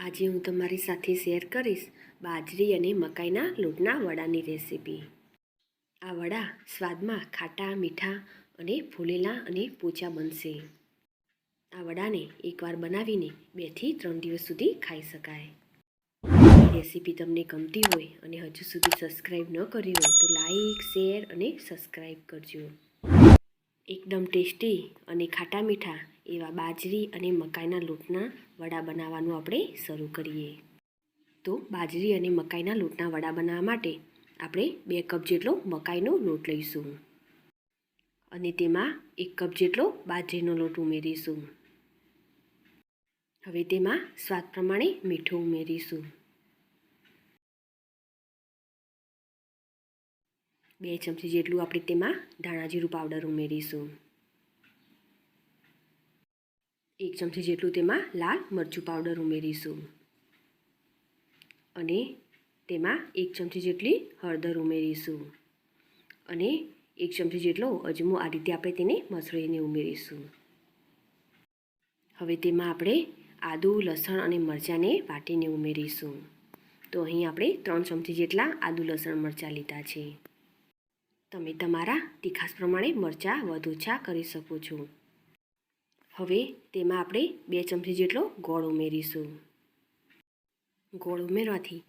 આજે હું તમારી સાથે શેર કરીશ બાજરી અને મકાઈના લોટના વડાની રેસીપી। આ વડા સ્વાદમાં ખાટા મીઠા અને ફૂલેલા અને પોચા બનશે। આ વડાને એકવાર બનાવીને 2 થી 3 દિવસ સુધી ખાઈ શકાય। આ રેસીપી તમને ગમતી હોય અને હજુ સુધી સબસ્ક્રાઈબ ન કરી હોય તો લાઈક શેર અને સબસ્ક્રાઈબ કરજો। એકદમ ટેસ્ટી અને ખાટા મીઠા એવા બાજરી અને મકાઈના લોટના વડા બનાવવાનું આપણે શરૂ કરીએ। તો બાજરી અને મકાઈના લોટના વડા બનાવવા માટે આપણે 2 કપ જેટલો મકાઈનો લોટ લઈશું અને તેમાં 1 કપ જેટલો બાજરીનો લોટ ઉમેરીશું। હવે તેમાં સ્વાદ પ્રમાણે મીઠું ઉમેરીશું। 2 ચમચી જેટલું આપણે તેમાં ધાણા જીરું પાવડર ઉમેરીશું। 1 ચમચી જેટલું તેમાં લાલ મરચું પાવડર ઉમેરીશું અને તેમાં 1 ચમચી જેટલી હળદર ઉમેરીશું અને 1 ચમચી જેટલો અજમો આ રીતે આપણે તેને મસળીને ઉમેરીશું। હવે તેમાં આપણે આદુ લસણ અને મરચાંને વાટીને ઉમેરીશું। તો અહીં આપણે 3 ચમચી જેટલા આદુ લસણ મરચાં લીધા છે। તમે તમારા તીખાસ પ્રમાણે મરચાં વધુ ઓછા કરી શકો છો। હવે તેમાં આપણે 2 ચમચી જેટલો ગોળ ઉમેરીશું। ગોળ ઉમેરવાથી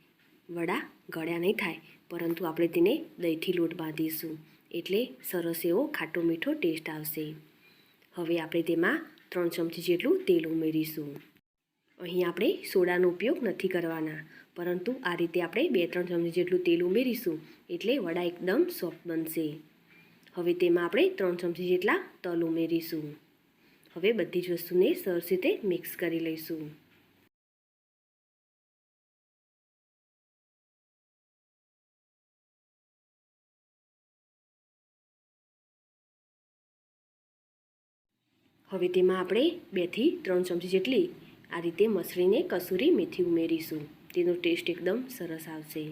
વડા ગળ્યા નહીં થાય, પરંતુ આપણે તેને દહીંથી લોટ બાંધીશું એટલે સરસ એવો ખાટો મીઠો ટેસ્ટ આવશે। હવે આપણે તેમાં 3 ચમચી જેટલું તેલ ઉમેરીશું। અહીં આપણે સોડાનો ઉપયોગ નથી કરવાના, પરંતુ આ રીતે આપણે 2-3 ચમચી જેટલું તેલ ઉમેરીશું એટલે વડા એકદમ સોફ્ટ બનશે। હવે તેમાં આપણે 3 ચમચી જેટલા તલ ઉમેરીશું। હવે બધી જ વસ્તુને સરસ રીતે મિક્સ કરી લઈશું। હવે તેમાં આપણે 2 થી 3 ચમચી જેટલી આ રીતે મસળીને કસૂરી મેથી ઉમેરીશું। તેનો ટેસ્ટ એકદમ સરસ આવશે।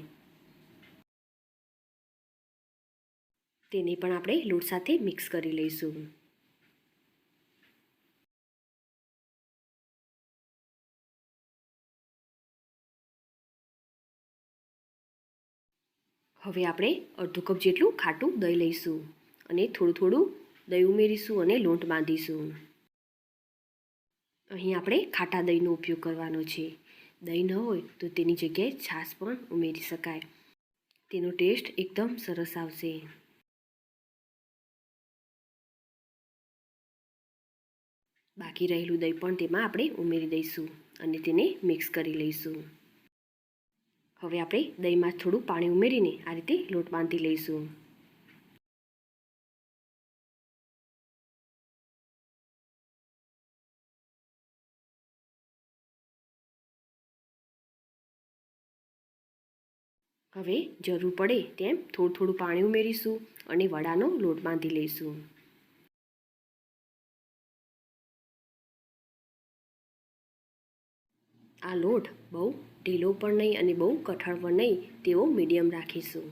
તેને પણ આપણે લોટ સાથે મિક્સ કરી લઈશું। હવે આપણે અડધો કપ જેટલું ખાટું દહીં લઈશું અને થોડું દહીં ઉમેરીશું અને લોટ બાંધીશું। અહીં આપણે ખાટા દહીંનો ઉપયોગ કરવાનો છે। દહીં ન હોય તો તેની જગ્યાએ છાશ પણ ઉમેરી શકાય। તેનો ટેસ્ટ એકદમ સરસ આવશે। બાકી રહેલું દહીં પણ તેમાં આપણે ઉમેરી દઈશું અને તેને મિક્સ કરી લઈશું। હવે આપણે દહીંમાં થોડું પાણી ઉમેરીને આ રીતે લોટ બાંધી લઈશું। હવે જરૂર પડે તેમ થોડું પાણી ઉમેરીશું અને વડાનો લોટ બાંધી લઈશું। આ લોટ બહુ ઢીલો પણ નહીં અને બહુ કઠણ પણ નહીં, તેવો મીડિયમ રાખીશું।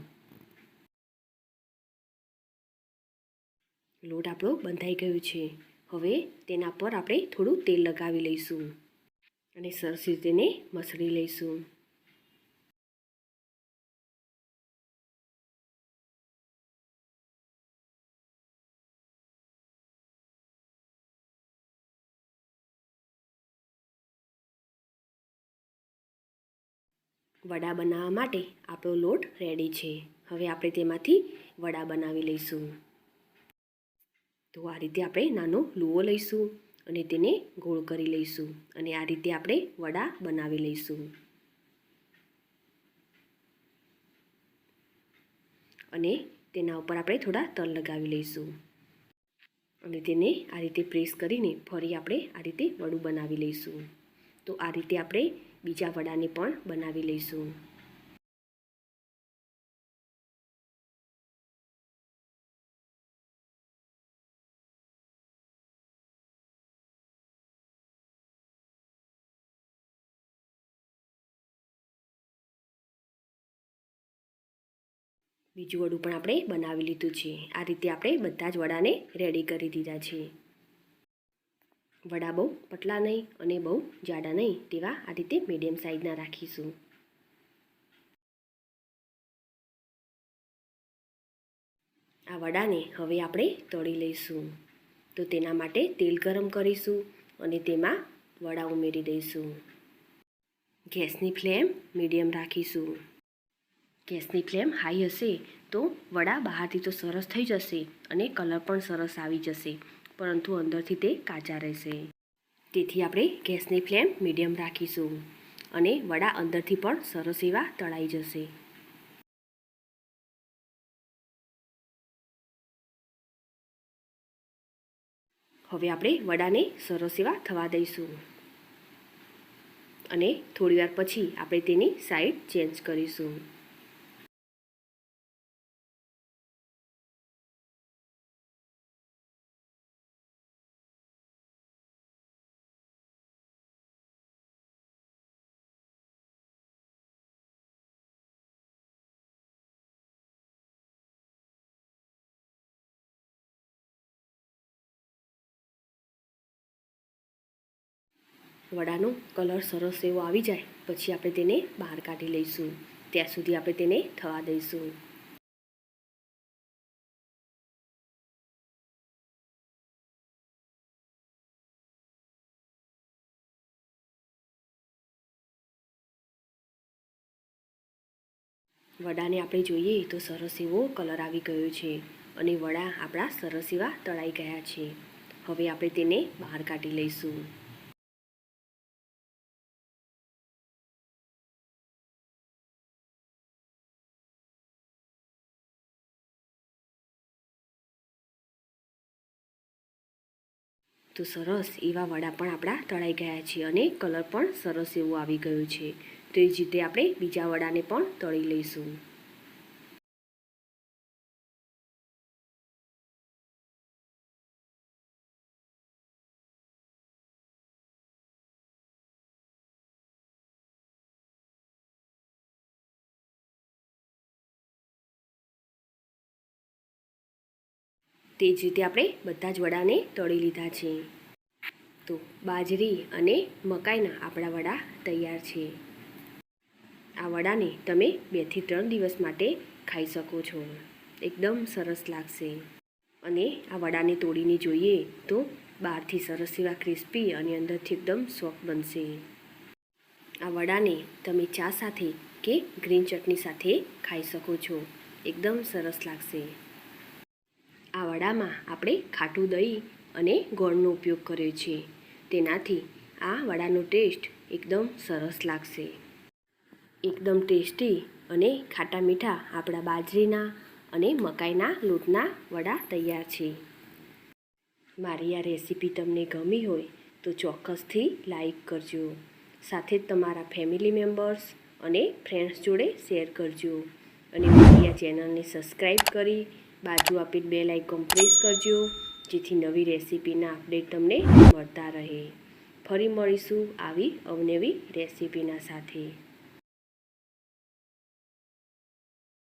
લોટ આપણો બંધાઈ ગયો છે। હવે તેના પર આપણે થોડું તેલ લગાવી લઈશું અને સરસ રીતે તેને મસળી લઈશું। વડા બનાવવા માટે આપણો લોટ રેડી છે। હવે આપણે તેમાંથી વડા બનાવી લઈશું। તો આ રીતે આપણે નાનો લુઓ લઈશું અને તેને ગોળ કરી લઈશું અને આ રીતે આપણે વડા બનાવી લઈશું અને તેના ઉપર આપણે થોડા તલ લગાવી લઈશું અને તેને આ રીતે પ્રેસ કરીને ફરી આપણે આ રીતે વડું બનાવી લઈશું। તો આ રીતે આપણે બીજા વડાને પણ બનાવી લઈશું। બીજું વડું પણ આપણે બનાવી લીધું છે। આ રીતે આપણે બધા જ વડાને રેડી કરી દીધા છે। વડા બહુ પતલા નહીં અને બહુ જાડા નહીં તેવા આ રીતે મીડિયમ સાઇઝના રાખીશું. આ વડાને હવે આપણે તળી લઈશું. તો તેના માટે તેલ ગરમ કરીશું અને તેમાં વડા ઉમેરી દઈશું. ગેસની ફ્લેમ મીડિયમ રાખીશું. ગેસની ફ્લેમ હાઈ હશે તો વડા બહારથી તો સરસ થઈ જશે અને કલર પણ સરસ આવી જશે, પરંતુ અંદરથી તે કાચા રહેશે. તેથી આપણે ગેસની ફ્લેમ મીડિયમ રાખીશું અને વડા અંદરથી પણ સરસ એવા તળાઈ જશે. હવે આપણે વડાને સરસ એવા થવા દઈશું અને થોડીવાર પછી આપણે તેની સાઈડ ચેન્જ કરીશું. વડાનો કલર સરસ એવો આવી જાય પછી આપણે તેને બહાર કાઢી લઈશું. ત્યાં સુધી આપણે તેને થવા દઈશું. વડાને આપણે જોઈએ તો સરસ એવો કલર આવી ગયો છે અને વડા આપણા સરસ એવા તળાઈ ગયા છે. હવે આપણે તેને બહાર કાઢી લઈશું. તો સરસ એવા વડા પણ આપણા તળાઈ ગયા છે અને કલર પણ સરસ એવો આવી ગયો છે. તો એ જ રીતે આપણે બીજા વડાને પણ તળી લઈશું. તે જ રીતે આપણે બધા જ વડાને તળી લીધા છે. તો બાજરી અને મકાઈના આપણા વડા તૈયાર છે. આ વડાને તમે 2 થી 3 દિવસ માટે ખાઈ શકો છો. એકદમ સરસ લાગશે. અને આ વડાને તોડીને જોઈએ તો બહારથી સરસ એવા ક્રિસ્પી અને અંદરથી એકદમ સોફ્ટ બનશે. આ વડાને તમે ચા સાથે કે ગ્રીન ચટણી સાથે ખાઈ શકો છો. એકદમ સરસ લાગશે. આ વડામાં આપણે ખાટું દહીં અને ગોળનો ઉપયોગ કર્યો છે. તેનાથી આ વડાનો ટેસ્ટ એકદમ સરસ લાગશે. એકદમ ટેસ્ટી અને ખાટા મીઠા આપણા બાજરીના અને મકાઈના લોટના વડા તૈયાર છે. મારી આ રેસીપી તમને ગમી હોય તો ચોક્કસથી લાઈક કરજો. સાથે જ તમારા ફેમિલી મેમ્બર્સ અને ફ્રેન્ડ્સ જોડે શેર કરજો. અને મારી આ ચેનલને સબસ્ક્રાઈબ કરી બાજુ આપેલ બેલ આઇકોન પ્રેસ કરજો, જેથી નવી રેસીપીના અપડેટ તમને મળતા રહે. ફરી મળીશું આવી અવનવી રેસીપીના સાથે.